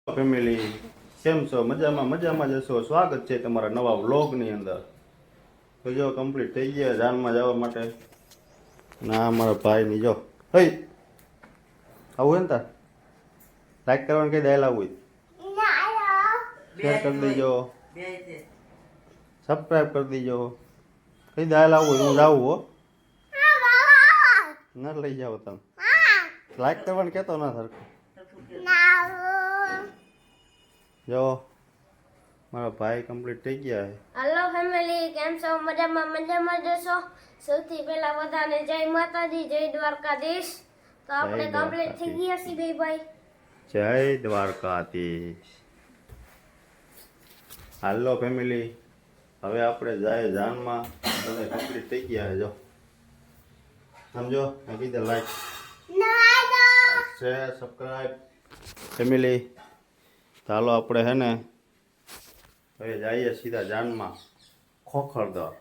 Family કેમ છો? મજામાં જશો. સ્વાગત છે તમારા નવા વ્લોગની અંદર. તો જો કમ્પ્લીટ થઈ ગયા જાનમાં જવા માટે. ના મારા ભાઈની જો હઈ આવું ને તાર લાઈક કરવાનું કઈ દાયલ આવું શેર કરી દેજો, સબસ્ક્રાઈબ કરી દેજો. કઈ દાયલ આવું હું જાઉં હો ન લઈ જાઓ તમે. લાઈક કરવાનું કહેતો ના સરખું. જો મારા ભાઈ કમ્પ્લીટ થઈ ગયા છે. હેલો ફેમિલી, કેમ છો? મજામાં જશો. સૌથી પહેલા બધાને જય માતાજી, જય દ્વારકાધીશ. તો આપણે કમ્પ્લીટ થઈ ગયા છીએ બે ભાઈ. જય દ્વારકાધીશ. હાલો ફેમિલી, હવે આપણે જાય જાનમાં. બધા કમ્પ્લીટ થઈ ગયા છે. જો સમજો મેં કીધું લાઈક શેર સબસ્ક્રાઈબ ફેમિલી. ચાલો આપણે હે ને હવે જઈએ સીધા જાનમાં ખોખરદર.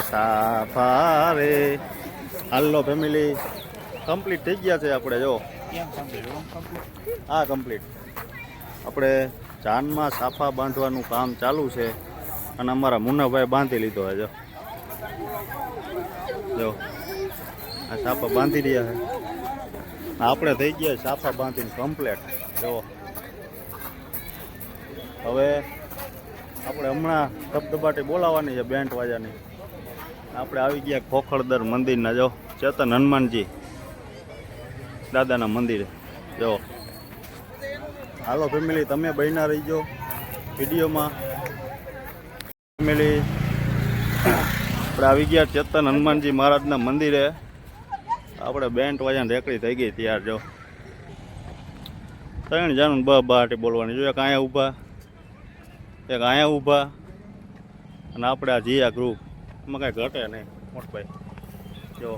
સાફારે હાલો ફેમિલી, કમ્પ્લીટ થઈ ગયા છે આપણે. જો હા કમ્પ્લીટ. આપણે જાનમાં સાફા બાંધવાનું કામ ચાલુ છે અને અમારા મુન્નાભાઈ બાંધી લીધો છે. જો આ સાફા બાંધી રહ્યા છે. આપણે થઈ ગયા સાફા બાંધીને કમ્પ્લીટ. જો હવે આપણે હમણાં ધબધબાટી બોલાવવાની છે બેન્ડ વાજાની. આપણે આવી ગયા ખોખરદર મંદિરના. જો ચેતન હનુમાનજી દાદાના મંદિરે. જો હાલો ફેમિલી, તમે બન્યા રહીજો વિડીયોમાં. ફેમિલી આપણે આવી ગયા ચેતન હનુમાનજી મહારાજના મંદિરે. આપણે બેન્ટ વાજાને રેકડી થઈ ગઈ ત્યાર. જો 3 જણ બહાટી બોલવાની. જો એક અહીંયા ઊભા, એક અહીંયા ઊભા અને આપણે આ જીયા ગ્રુપ. એમાં કાંઈ ઘટે નહીં મોટભાઈ. જો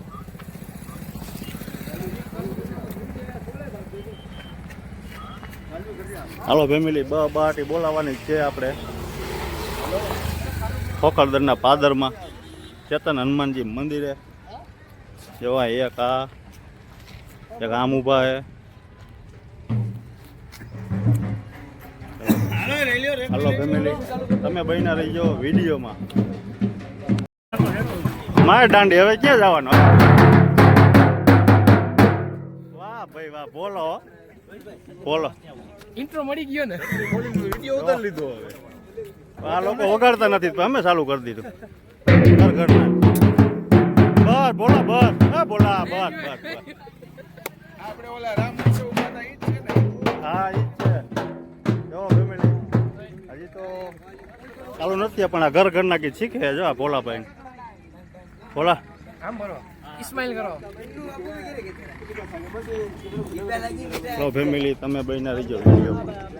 હાલો ફેમિલી, બહાટી બોલાવવાની છે આપણે ખોખરદરના પાદરમાં ચેતન હનુમાનજી મંદિરે. જોવા એક આમ ઊભા છે. હાલો ફેમિલી, તમે બન્યા રહીજો વિડીયોમાં. મારે દાંડી હવે ક્યાં જવાનો? વાહ ભાઈ વાહ, બોલો બોલો. ઇન્ટ્રો મળી ગયો ને, વિડિયો ઉતારી લીધો. હવે આ લોકો વગાડતા નથી તો અમે ચાલુ કરી દીધું. ઘર ઘર બસ બોલો બસ. હા બોલા બસ બસ બસ. આપણે ઓલા રામ ઉત્સવ ઉભાતા ઈ જ છે ને. હા ઈ જ છે. જો ફેમિલી હજી તો ચાલુ નથી પણ આ ઘર ઘરના ગીત શીખે. જો આ ભોલાભાઈ ભોલા આમ બોલો, ઇસ્માઇલ કરો. તો ફેમિલી તમે બન્યા રહીજો વિડીયોમાં.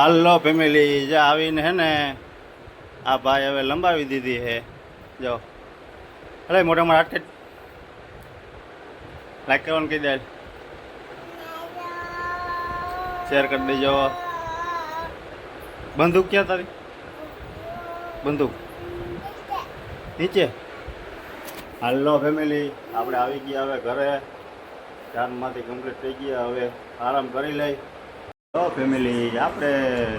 હાલો ફેમિલી જે આવીને હે ને આ ભાઈ હવે લંબાવી દીધી હે જો અરે મોટા મોટા હાથ લાઈક કરવાનું કહી દે શેર કરી દેજો બંદૂક ક્યાં તારી બંદૂક નીચે હાલો ફેમિલી આપણે આવી ગયા હવે ઘરે કામમાંથી કમ્પ્લીટ થઈ ગયા હવે આરામ કરી લઈ તો ફેમિલી આપણે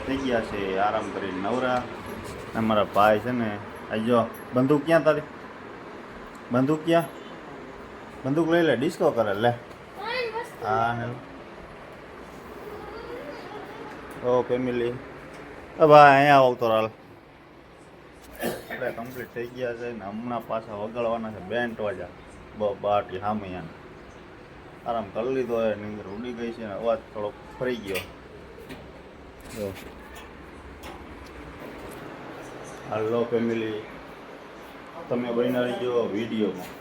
થઈ ગયા છે આરામ કરીને નવરા અમારા ભાઈ છે ને આ જો બંદૂક ક્યાં તારી બંદૂક ક્યાં બંદૂક લઈ લે ડિસ્કો કરે લે હા ને ઓ ફેમિલી ભાઈ અહીંયા આવતો હાલ આપણે કમ્પ્લીટ થઈ ગયા છે ને હમણાં પાછા વગાડવાના છે બેન્ટ વાજા બાટી હામૈયાને આરામ કરી લીધો હોય નીંદર ઉડી ગઈ છે ને અવાજ થોડોક ફરી ગયો જો હાલો ફેમિલી તમે બન્યા રહીજો વિડીયોમાં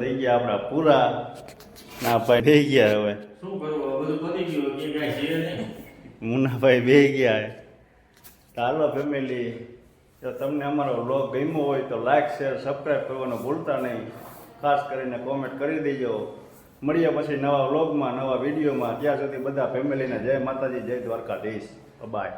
થઈ ગયા આપણા પૂરા ના ભાઈ થઈ ગયા હવે શું કરવું હવે બધું પતી ગયું કે કાંઈ છે નહીં. મુન્નાભાઈ બે ગયા છે. તો હાલો ફેમિલી, જો તમને અમારો વ્લોગ ગમ્યો હોય તો લાઈક શેર સબસ્ક્રાઈબ કરવાનું ભૂલતા નહીં. ખાસ કરીને કોમેન્ટ કરી દેજો. મળીએ પછી નવા વ્લોગમાં નવા વિડીયોમાં. ત્યાં સુધી બધા ફેમિલીને જય માતાજી, જય દ્વારકાધીશ. બાય.